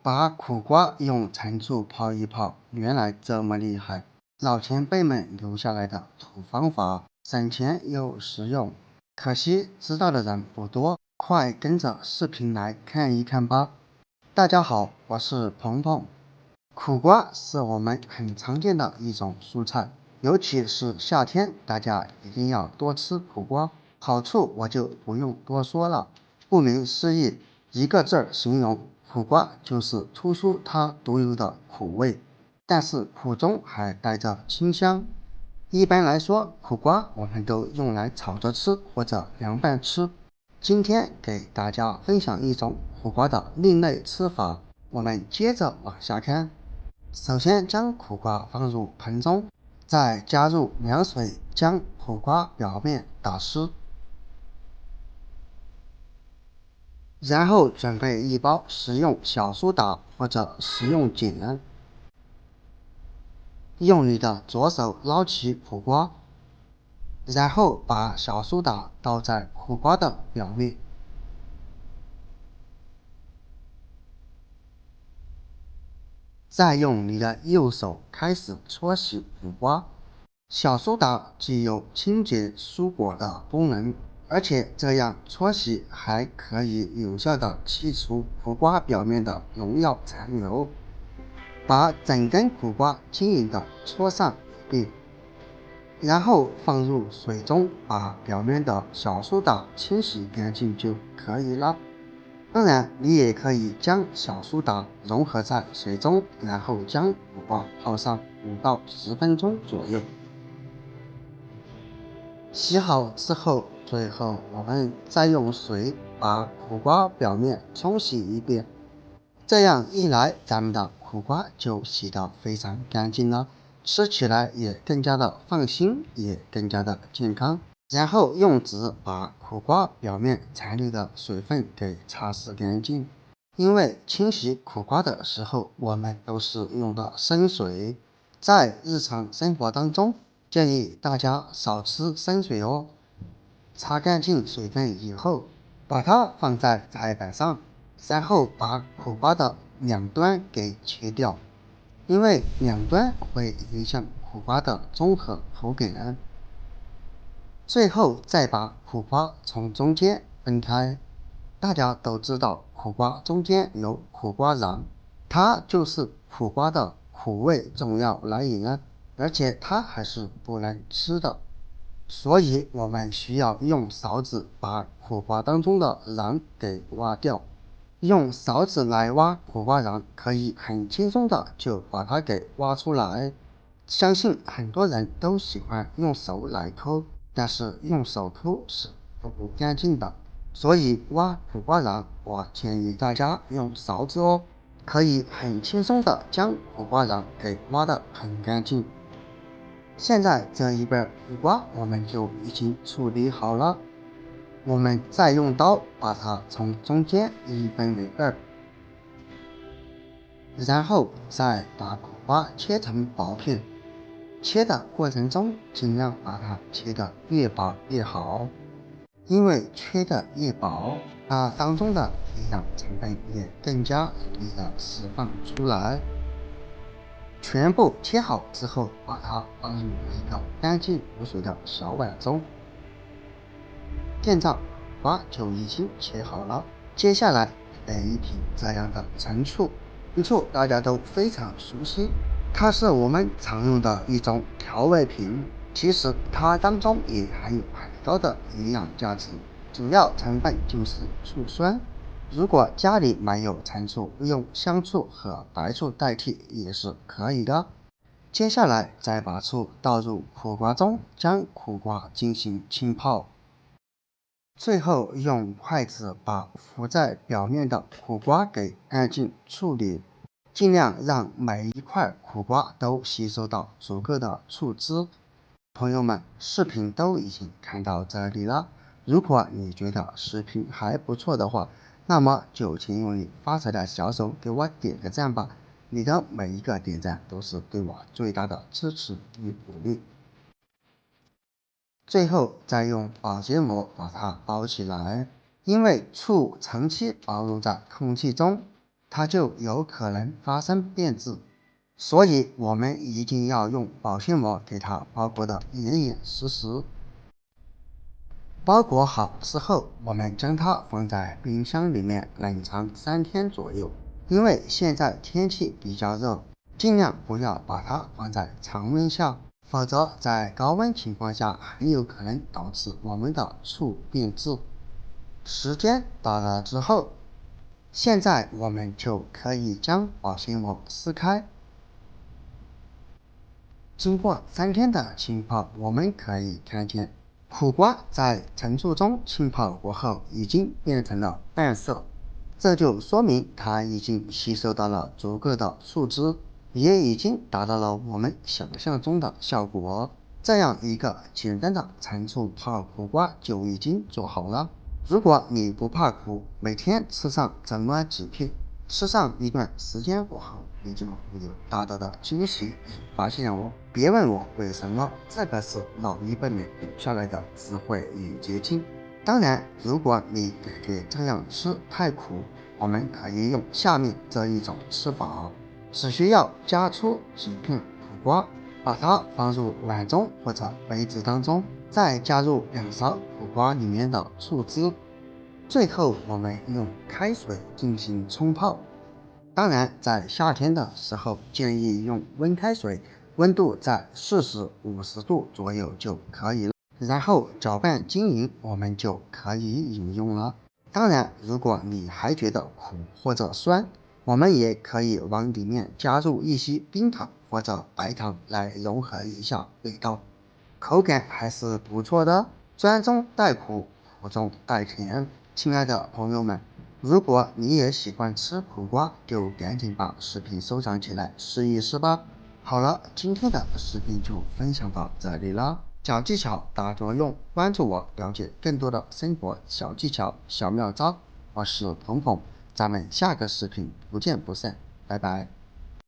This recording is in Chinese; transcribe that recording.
把苦瓜用陈醋泡一泡，原来这么厉害！老前辈们留下来的土方法，省钱又实用，可惜知道的人不多，快跟着视频来看一看吧。大家好，我是鹏鹏。苦瓜是我们很常见的一种蔬菜，尤其是夏天，大家一定要多吃苦瓜。好处我就不用多说了，顾名思义，一个字形容，苦瓜就是突出它独有的苦味，但是苦中还带着清香。一般来说，苦瓜我们都用来炒着吃或者凉拌吃。今天给大家分享一种苦瓜的另类吃法，我们接着往下看。首先将苦瓜放入盆中，再加入凉水将苦瓜表面打湿，然后准备一包食用小苏打或者食用碱，用你的左手捞起苦瓜，然后把小苏打倒在苦瓜的表面，再用你的右手开始搓洗苦瓜。小苏打既有清洁蔬果的功能，而且这样搓洗还可以有效的去除苦瓜表面的农药残留。把整根苦瓜均匀的搓上一遍，然后放入水中，把表面的小苏打清洗干净就可以了。当然，你也可以将小苏打融合在水中，然后将苦瓜泡上5到10分钟左右。洗好之后，最后我们再用水把苦瓜表面冲洗一遍。这样一来，咱们的苦瓜就洗得非常干净了，吃起来也更加的放心，也更加的健康。然后用纸把苦瓜表面残留的水分给擦拭干净。因为清洗苦瓜的时候，我们都是用的生水，在日常生活当中，建议大家少吃生水哦。擦干净水分以后，把它放在菜板上，然后把苦瓜的两端给切掉，因为两端会影响苦瓜的综合口感。最后再把苦瓜从中间分开。大家都知道苦瓜中间有苦瓜瓤，它就是苦瓜的苦味重要来源，而且它还是不能吃的，所以我们需要用勺子把苦瓜当中的瓤给挖掉。用勺子来挖苦瓜瓤，可以很轻松的就把它给挖出来。相信很多人都喜欢用手来抠，但是用手抠是不干净的，所以挖苦瓜瓤，我建议大家用勺子哦，可以很轻松的将苦瓜瓤给挖得很干净。现在这一半苦瓜我们就已经处理好了，我们再用刀把它从中间一分为二，然后再把苦瓜切成薄片。切的过程中，尽量把它切得越薄越好，因为切得越薄，它当中的营养成分也更加容易的释放出来。全部切好之后，把它放入一个干净无水的小碗中。见状，苦瓜就已经切好了。接下来来一瓶这样的陈醋，陈醋大家都非常熟悉，它是我们常用的一种调味品，其实它当中也含有很高的营养价值，主要成分就是醋酸。如果家里没有陈醋，用香醋和白醋代替也是可以的。接下来再把醋倒入苦瓜中，将苦瓜进行浸泡。最后用筷子把浮在表面的苦瓜给干净处理，尽量让每一块苦瓜都吸收到足够的醋汁。朋友们，视频都已经看到这里了，如果你觉得视频还不错的话，那么就请用你发财的小手给我点个赞吧，你的每一个点赞都是对我最大的支持与鼓励。最后再用保鲜膜把它包起来，因为醋长期暴露在空气中，它就有可能发生变质。所以我们一定要用保鲜膜给它包裹得严严实实。包裹好之后，我们将它放在冰箱里面冷藏3天左右。因为现在天气比较热，尽量不要把它放在常温下，否则在高温情况下很有可能导致我们的醋变质。时间到了之后，现在我们就可以将保鲜膜撕开。经过3天的浸泡，我们可以看见苦瓜在陈醋中浸泡过后已经变成了淡色，这就说明它已经吸收到了足够的醋汁，也已经达到了我们想象中的效果。这样一个简单的陈醋泡苦瓜就已经做好了。如果你不怕苦，每天吃上这么几片，吃上一段时间过后，你就会有大大的惊喜发现哦。别问我为什么，这个是老一辈人留下来的智慧与捷径。当然，如果你感觉这样吃太苦，我们可以用下面这一种吃法，只需要夹出几片苦瓜，把它放入碗中或者杯子当中，再加入2勺苦瓜里面的醋汁，最后我们用开水进行冲泡。当然，在夏天的时候，建议用温开水，温度在40、50度左右就可以了。然后搅拌均匀，我们就可以饮用了。当然，如果你还觉得苦或者酸，我们也可以往里面加入一些冰糖或者白糖来融合一下味道，口感还是不错的，酸中带苦，苦中带甜。亲爱的朋友们，如果你也喜欢吃苦瓜，就赶紧把视频收藏起来试一试吧。好了，今天的视频就分享到这里了。小技巧大作用，关注我，了解更多的生活小技巧、小妙招。我是鹏鹏，咱们下个视频不见不散，拜拜。